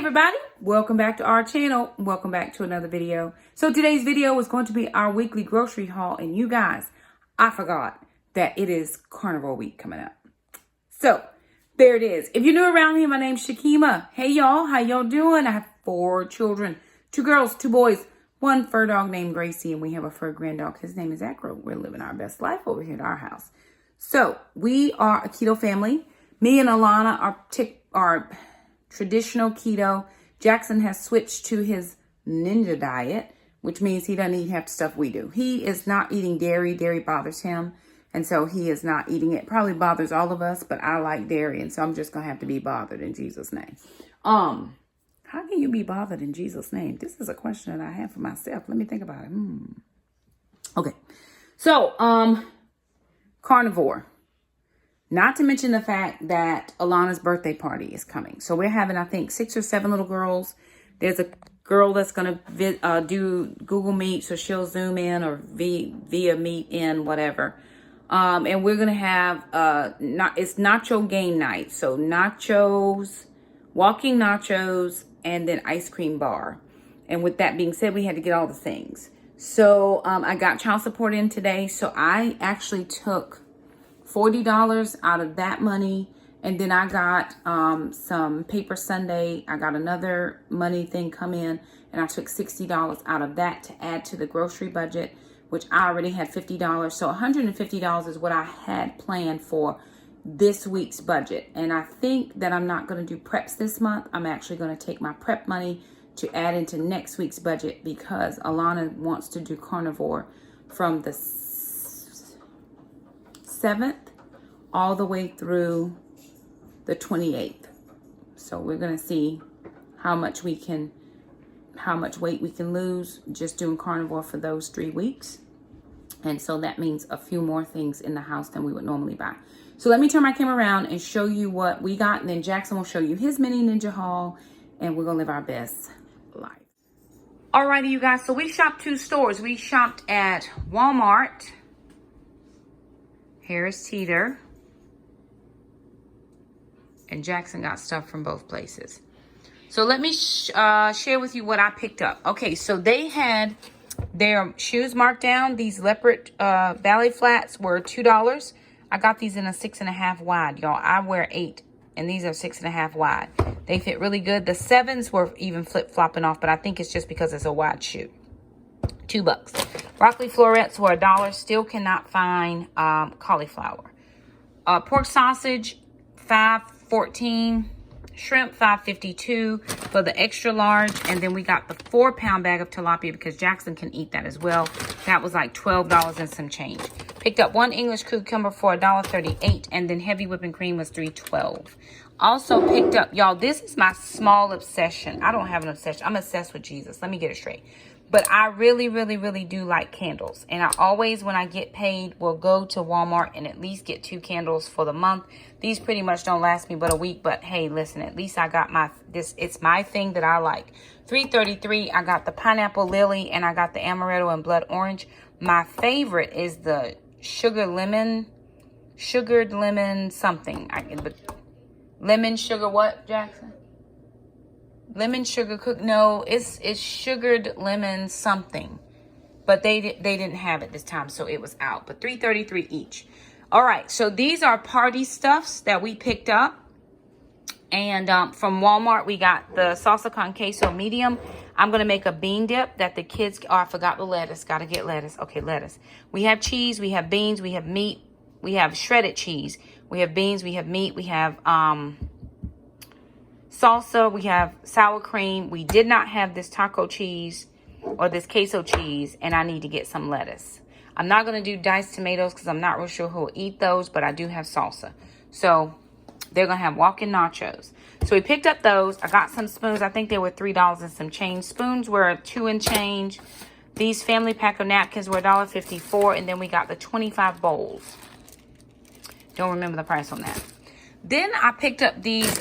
everybody, welcome back to our channel. Welcome back to another video. So today's video is going to be our weekly grocery haul, and you guys, I forgot that it is Carnivore week coming up. So there it is. If you're new around here, my name's Shakema. Hey y'all, how y'all doing? I have 4 children, 2 girls, 2 boys, 1 fur dog named Gracie, and we have a fur grand dog. His name is Acro. We're living our best life over here at our house. So we are a keto family. Me and Alana are traditional keto. Jackson has switched to his ninja diet, which means he doesn't eat half the stuff we do. He is not eating dairy. Dairy bothers him, and so he is not eating it. Probably bothers all of us, but I like dairy, and so I'm just going to have to be bothered in Jesus' name. How can you be bothered in Jesus' name? This is a question that I have for myself. Let me think about it. Okay. So, Carnivore. Not to mention the fact that Alana's birthday party is coming. So we're having, I think, 6 or 7 little girls. There's a girl that's going to do Google Meet, so she'll Zoom in or via Meet in, whatever. And we're going to have, it's nacho game night. So nachos, walking nachos, and then ice cream bar. And with that being said, we had to get all the things. So I got child support in today. So I actually took $40 out of that money, and then I got some paper Sunday. I got another money thing come in, and I took $60 out of that to add to the grocery budget, which I already had $50. So $150 is what I had planned for this week's budget. And I think that I'm not going to do preps this month. I'm actually going to take my prep money to add into next week's budget, because Alana wants to do carnivore from the 7th all the way through the 28th. So we're going to see how much weight we can lose just doing carnivore for those 3 weeks. And so that means a few more things in the house than we would normally buy. So let me turn my camera around and show you what we got, and then Jackson will show you his mini ninja haul, and we're going to live our best life. Alrighty, you guys. So we shopped 2 stores. We shopped at Walmart, Harris Teeter, and Jackson got stuff from both places. So let me share with you what I picked up. Okay, so they had their shoes marked down. These leopard ballet flats were $2. I got these in a 6.5 wide, y'all. I wear 8, and these are 6.5 wide. They fit really good. The 7s were even flip-flopping off, but I think it's just because it's a wide shoe. $2. Broccoli florets were $1. Still cannot find cauliflower. Pork sausage, $5.14. Shrimp, $5.52 for the extra large. And then we got the 4-pound bag of tilapia, because Jackson can eat that as well. That was like $12 and some change. Picked up 1 English cucumber for $1.38. And then heavy whipping cream was $3.12. Also picked up, y'all, this is my small obsession. I don't have an obsession. I'm obsessed with Jesus. Let me get it straight. But I really, really, really do like candles. And I always, when I get paid, will go to Walmart and at least get 2 candles for the month. These pretty much don't last me but a week. But hey, listen, at least I got it's my thing that I like. $3.33, I got the pineapple lily, and I got the amaretto and blood orange. My favorite is the sugared lemon something. Lemon sugar what, Jackson? Lemon sugar no, it's sugared lemon something, but they didn't have it this time, so it was out. But $3.33 each. All right, so these are party stuffs that we picked up, and from Walmart we got the salsa con queso medium. I'm gonna make a bean dip that the kids. Oh, I forgot the lettuce. Gotta get lettuce. Okay, lettuce. We have cheese. We have beans. We have meat. We have shredded cheese. We have beans. We have meat. We have salsa, we have sour cream. We did not have this taco cheese or this queso cheese, and I need to get some lettuce. I'm not going to do diced tomatoes because I'm not real sure who will eat those, but I do have salsa. So they're going to have walking nachos. So we picked up those. I got some spoons. I think they were $3 and some change. Spoons were $2 and change. These family pack of napkins were $1.54, and then we got the 25 bowls. Don't remember the price on that. Then I picked up these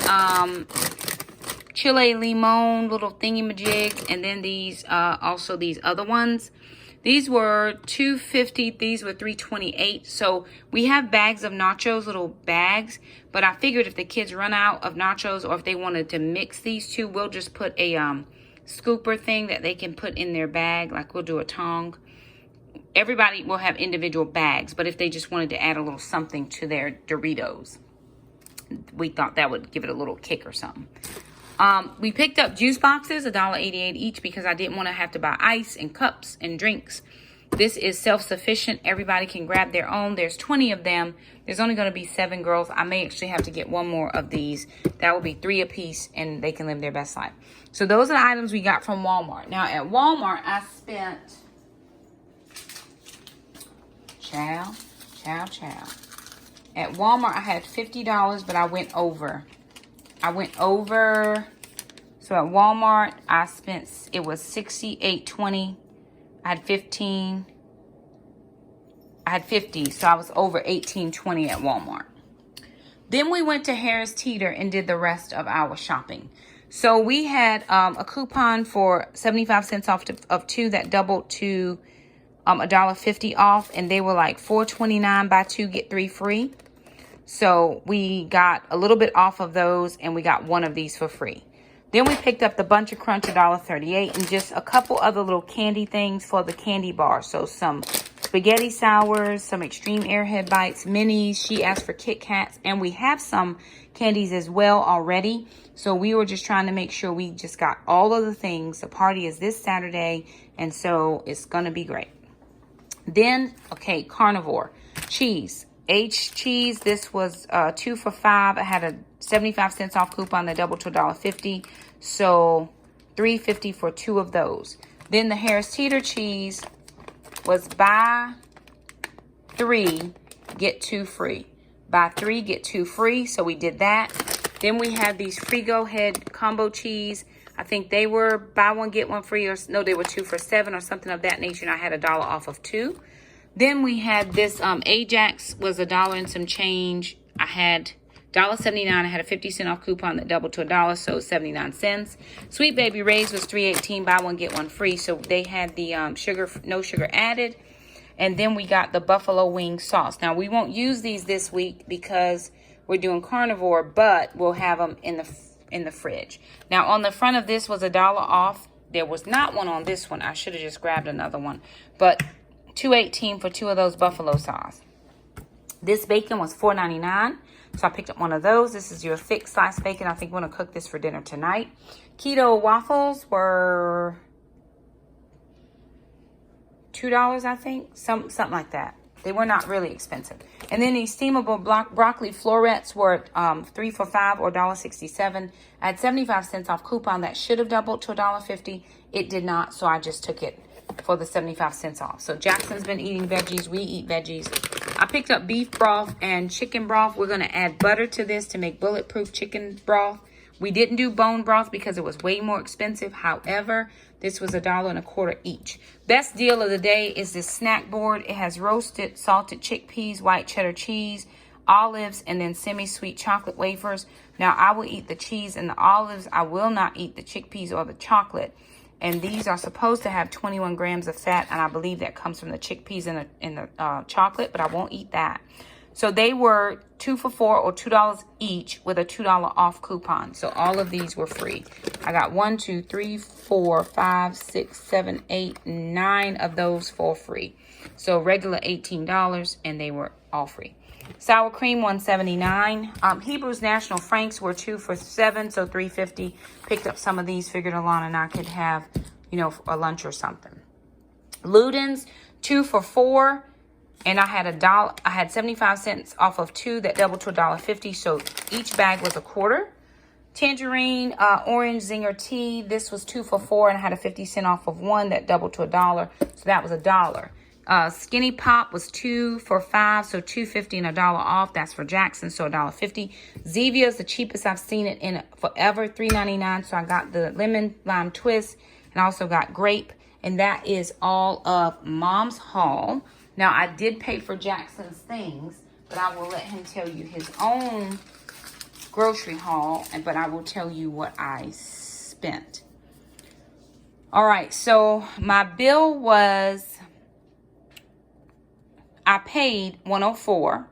chile limon little thingy-majigs, and then these also these other ones. These were $2.50. These were $3.28. So we have bags of nachos, little bags. But I figured if the kids run out of nachos or if they wanted to mix these two, we'll just put a scooper thing that they can put in their bag. Like we'll do a tong. Everybody will have individual bags. But if they just wanted to add a little something to their Doritos, we thought that would give it a little kick or something. We picked up juice boxes, $1.88 each, because I didn't want to have to buy ice and cups and drinks. This is self-sufficient. Everybody can grab their own. There's 20 of them. There's only going to be 7 girls. I may actually have to get one more of these. That will be 3 apiece, and they can live their best life. So those are the items we got from Walmart. Now, at Walmart, I spent... Chow. At Walmart, I had $50, but I went over. So at Walmart, I spent, it was $68.20. I had 15. I had 50, so I was over $18.20 at Walmart. Then we went to Harris Teeter and did the rest of our shopping. So we had a coupon for 75 cents off of 2 that doubled to $1.50 off, and they were like $4.29 buy 2 get 3 free. So we got a little bit off of those, and we got one of these for free. Then we picked up the Bunch of Crunch, $1.38, and just a couple other little candy things for the candy bar. So some spaghetti sours, some extreme airhead bites, minis. She asked for Kit Kats, and we have some candies as well already. So we were just trying to make sure we just got all of the things. The party is this Saturday, and so it's going to be great. Then, okay, Carnivore. Cheese. H cheese, this was 2 for $5. I had a 75 cents off coupon that doubled to $1.50. So $3.50 for 2 of those. Then the Harris Teeter cheese was buy 3, get 2 free. Buy 3, get 2 free. So we did that. Then we had these Frigo Head combo cheese. I think they were buy 1, get 1 free. Or no, they were 2 for $7 or something of that nature. And I had $1 off of 2. Then we had this Ajax was $1 and some change. I had $1.79. I had a 50-cent off coupon that doubled to $1, so 79 cents. Sweet Baby Ray's was $3.18. Buy 1, get 1 free. So they had the sugar, no sugar added. And then we got the buffalo wing sauce. Now we won't use these this week because we're doing Carnivore, but we'll have them in the fridge. Now on the front of this was $1 off. There was not one on this one. I should have just grabbed another one, but $2.18 for 2 of those buffalo sauce. This bacon was $4.99, so I picked up one of those. This is your thick sliced bacon. I think we're going to cook this for dinner tonight. Keto waffles were $2, I think, something like that. They were not really expensive. And then these steamable broccoli florets were 3 for $5 or $1.67. I had 75 cents off coupon that should have doubled to $1.50. It did not, so I just took it for the 75 cents off. So Jackson's been eating veggies. We eat veggies. I picked up beef broth and chicken broth. We're going to add butter to this to make bulletproof chicken broth. We didn't do bone broth because it was way more expensive. However, this was $1.25 each. Best deal of the day is this snack board. It has roasted salted chickpeas, white cheddar cheese, olives, and then semi-sweet chocolate wafers. Now, I will eat the cheese and the olives. I will not eat the chickpeas or the chocolate. And these are supposed to have 21 grams of fat, and I believe that comes from the chickpeas and the chocolate, but I won't eat that. So they were 2 for $4 or $2 each with a $2 off coupon. So all of these were free. I got 1, 2, 3, 4, 5, 6, 7, 8, 9 of those for free. So regular $18, and they were all free. Sour cream, $1.79. Hebrews National Franks were 2 for $7, so $3.50. Picked up some of these. Figured Alana and I could have, a lunch or something. Luden's, 2 for $4, and I had $1. I had 75 cents off of 2 that doubled to $1.50. So each bag was $0.25. Tangerine, orange zinger tea. This was 2 for $4, and I had a 50-cent off of 1 that doubled to $1. So that was $1. Skinny Pop was 2 for $5, so $2.50 and $1 off. That's for Jackson, so $1.50. Zevia is the cheapest I've seen it in forever, $3.99. So I got the lemon lime twist, and I also got grape, and that is all of Mom's haul. Now I did pay for Jackson's things, but I will let him tell you his own grocery haul, but I will tell you what I spent. All right, so my bill was I paid $104.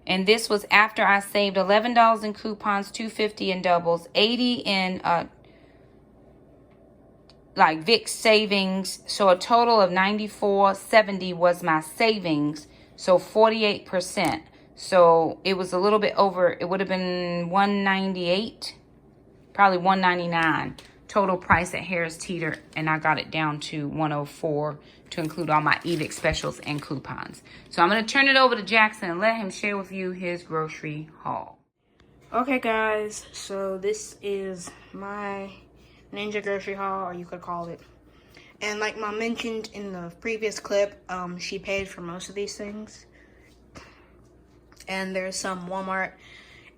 And this was after I saved $11 in coupons, $2.50 in doubles, $80 in like VIX savings. So a total of $94.70 was my savings. So 48%. So it was a little bit over. It would have been $198, probably $199 total price at Harris Teeter, and I got it down to $104 to include all my eVIX specials and coupons. So I'm going to turn it over to Jackson and let him share with you his grocery haul. Okay guys, so this is my Ninja grocery haul, or you could call it. And like Mom mentioned in the previous clip, she paid for most of these things. And there's some Walmart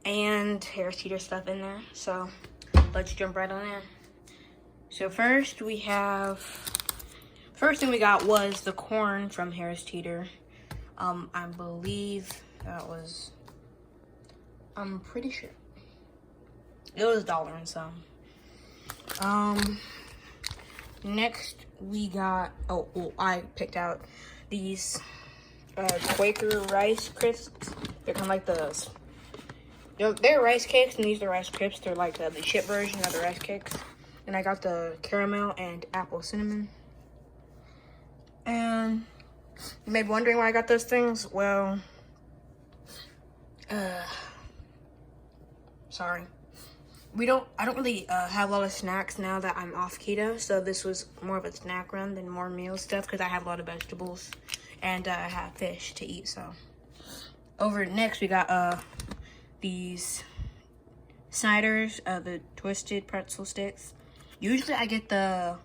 and Harris Teeter stuff in there. So let's jump right on in. So first thing we got was the corn from Harris Teeter. I believe that was, I'm pretty sure it was $1 and some. Next we got, I picked out these Quaker rice crisps. They're kind of like they're rice cakes, and these are rice crisps. They're like the chip version of the rice cakes. And I got the caramel and apple cinnamon. And you may be wondering why I got those things. Well, sorry. I don't really have a lot of snacks now that I'm off keto. So this was more of a snack run than more meal stuff, because I have a lot of vegetables and I have fish to eat. So next we got these Snyder's, the twisted pretzel sticks. Usually I get the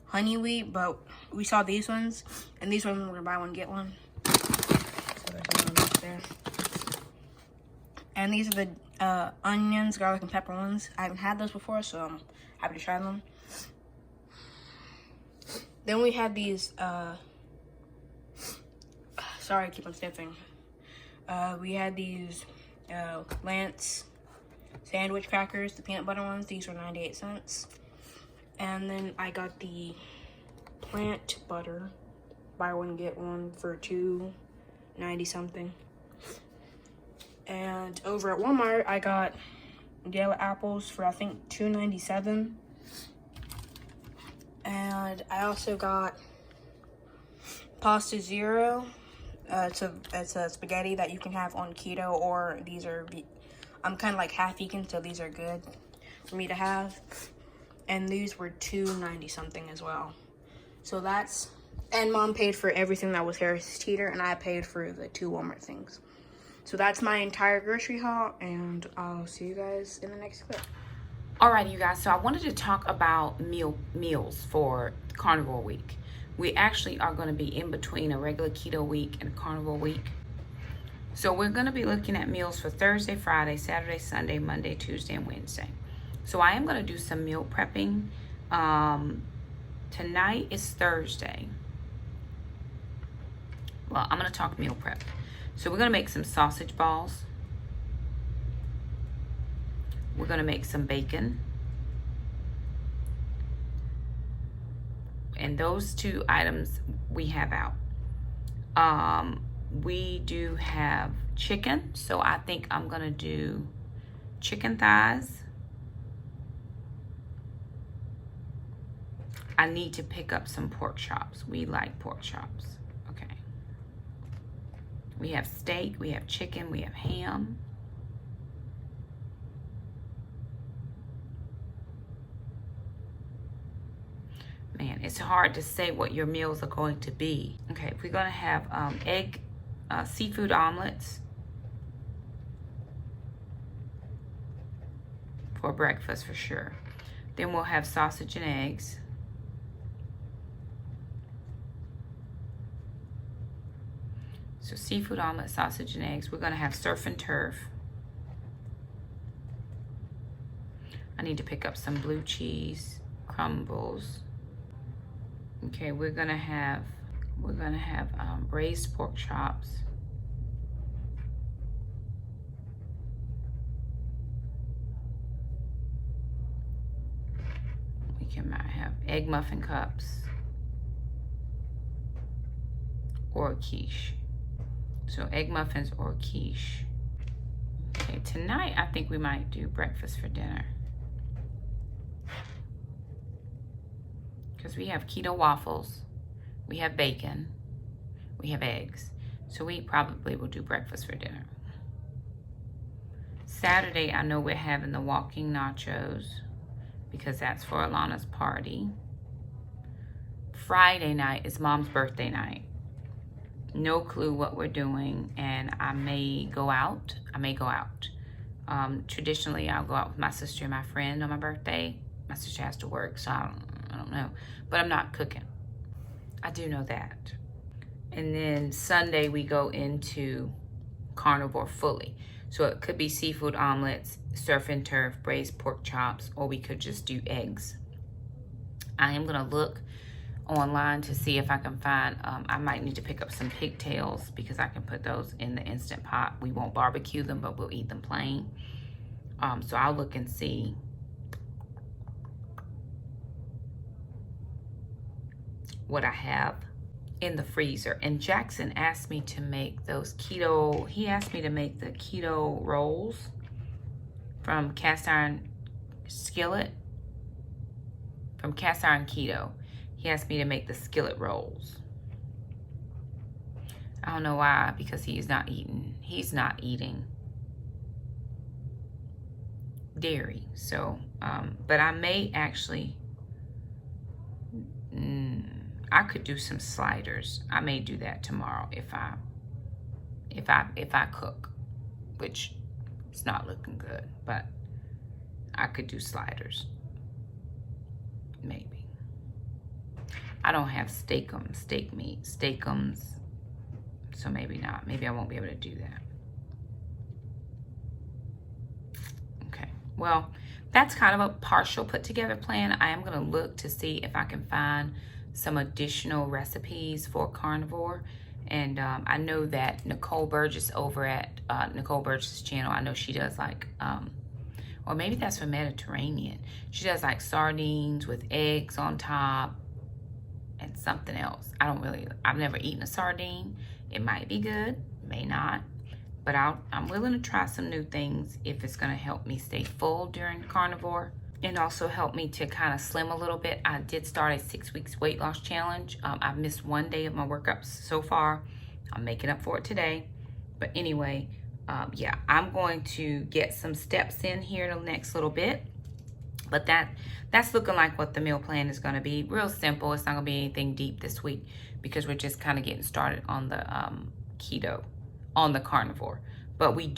honey wheat, but we saw these ones, and these ones were buy one get one. So there's one there. And these are the onions, garlic, and pepper ones. I haven't had those before, so I'm happy to try them. Then we had these, sorry, I keep on sniffing. We had these Lance sandwich crackers, the peanut butter ones. These were 98 cents. And then I got the plant butter, buy one get one for $2.90 something. And over at Walmart, I got yellow apples for I think $2.97. And I also got Pasta Zero. It's a spaghetti that you can have on keto, or these are, I'm kind of like half vegan, so these are good for me to have. And these were $2.90 something as well. So that's, and Mom paid for everything that was Harris Teeter, and I paid for the 2 Walmart things. So that's my entire grocery haul, and I'll see you guys in the next clip. Alright, you guys, so I wanted to talk about meals for Carnivore week. We actually are going to be in between a regular keto week and a Carnivore week. So we're going to be looking at meals for Thursday, Friday, Saturday, Sunday, Monday, Tuesday, and Wednesday. So I am going to do some meal prepping. Tonight is Thursday. Well, I'm going to talk meal prep. So we're going to make some sausage balls. We're going to make some bacon. And those 2 items we have out. We do have chicken. So I think I'm going to do chicken thighs. I need to pick up some pork chops. We like pork chops. Okay. We have steak, we have chicken, we have ham. Man, it's hard to say what your meals are going to be. Okay, we're going to have seafood omelets for breakfast for sure. Then we'll have sausage and eggs. So seafood omelet, sausage and eggs. We're going to have surf and turf. I need to pick up some blue cheese crumbles. Okay, we're going to have braised pork chops. We might have egg muffin cups. or quiche. So egg muffins or quiche. Okay, tonight I think we might do breakfast for dinner. Because we have keto waffles, we have bacon, we have eggs. So we probably will do breakfast for dinner. Saturday, I know we're having the walking nachos because that's for Alana's party. Friday night is Mom's birthday night. No clue what we're doing, and I may go out. Traditionally, I'll go out with my sister and my friend on my birthday. My sister has to work, so I don't know. But I'm not cooking. I do know that. And then Sunday, we go into Carnivore fully. So it could be seafood omelets, surf and turf, braised pork chops, or we could just do eggs. I am going to look online to see if I can find, I might need to pick up some pigtails because I can put those in the Instant Pot. We won't barbecue them, but we'll eat them plain. So I'll look and see what I have in the freezer. And Jackson asked me to make those keto, he asked me to make the keto rolls from Cast Iron Skillet, from Cast Iron Keto. He asked me to make the skillet rolls. I don't know why, because he's not eating dairy. So, but I may actually, I could do some sliders. I may do that tomorrow if I cook, which it's not looking good, but I could do sliders, maybe. I don't have steakums, so maybe not. Maybe I won't be able to do that. Okay, well, that's kind of a partial put together plan. I am gonna look to see if I can find some additional recipes for Carnivore. And I know that Nicole Burgess over at Nicole Burgess' channel, I know she does like, or maybe that's for Mediterranean. She does like sardines with eggs on top and something else. I've never eaten a sardine. It might be good, may not, but I'm willing to try some new things if it's gonna help me stay full during Carnivore and also help me to kind of slim a little bit. I did start a 6 weeks weight loss challenge. I've missed one day of my workups so far. I'm making up for it today. But anyway, yeah, I'm going to get some steps in here in the next little bit. But that's looking like what the meal plan is going to be. Real simple. It's not going to be anything deep this week because we're just kind of getting started on the keto, on the Carnivore. But we've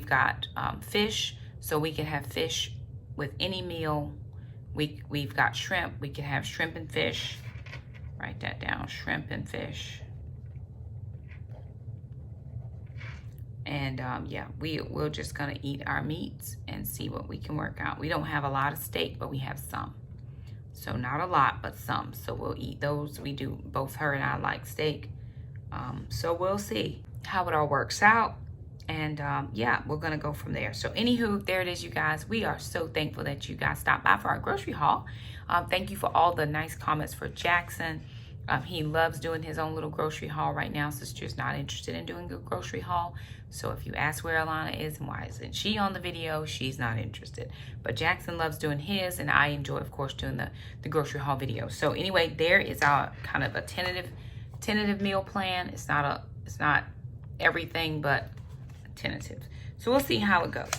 got fish, so we can have fish with any meal. We've got shrimp. We can have shrimp and fish. Write that down, shrimp and fish. And yeah, we're just gonna eat our meats and see what we can work out. We don't have a lot of steak, but we have some. So not a lot, but some. So we'll eat those. We do, both her and I like steak. So we'll see how it all works out. And yeah, we're gonna go from there. So anywho, there it is, you guys. We are so thankful that you guys stopped by for our grocery haul. Thank you for all the nice comments for Jackson. He loves doing his own little grocery haul right now. Sister's not interested in doing a grocery haul. So if you ask where Alana is and why isn't she on the video, she's not interested. But Jackson loves doing his, and I enjoy, of course, doing the grocery haul video. So anyway, there is our kind of a tentative meal plan. It's not everything, but tentative. So we'll see how it goes.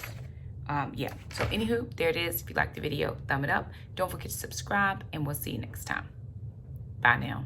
Yeah, so anywho, there it is. If you liked the video, thumb it up. Don't forget to subscribe, and we'll see you next time. Bye now.